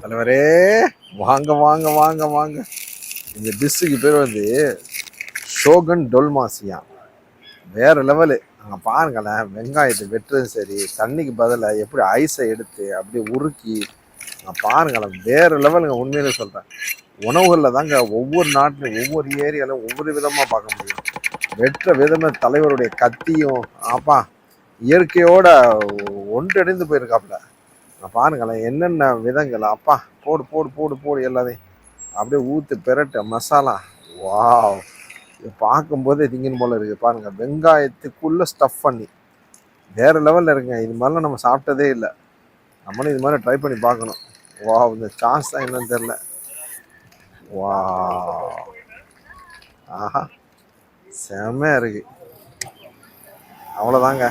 தலைவரே, வாங்க வாங்க வாங்க வாங்க. இந்த டிஷ்ஷுக்கு பேர் வந்து ஷோகன் டொல்மாசியா. வேற லெவலு. அங்கே பாருங்களேன், வெங்காயத்தை வெட்டுறதும் சரி, தண்ணிக்கு பதிலாக எப்படி ஐஸை எடுத்து அப்படியே உருக்கி அங்கே பாருங்களேன், வேற லெவலுங்க. உண்மையிலே சொல்கிறேன், உணவுகளில் தாங்க ஒவ்வொரு நாட்டிலும் ஒவ்வொரு ஏரியாலும் ஒவ்வொரு விதமாக பார்க்க முடியும். வெட்டுற விதமே தலைவருடைய கத்தியும் அப்பா இயற்கையோட ஒன்றடைந்து போயிருக்காப்புல. பாருங்களேன், என்னென்ன விதங்கள் அப்பா. போடு போடு போடு போடு எல்லாத்தையும் அப்படியே ஊற்று பெரட்ட மசாலா. வாவ், இது பார்க்கும்போதே திங்கின் போல இருக்குது. பாருங்கள், வெங்காயத்துக்குள்ளே ஸ்டஃப் பண்ணி வேறு லெவலில் இருக்குங்க. இது மாதிரிலாம் நம்ம சாப்பிட்டதே இல்லை. நம்மளும் இது மாதிரி ட்ரை பண்ணி பார்க்கணும். வா, இந்த சான்ஸ் தான் என்னன்னு தெரில. வா, ஆஹா, செம்மையாக இருக்குது. அவ்வளோதாங்க.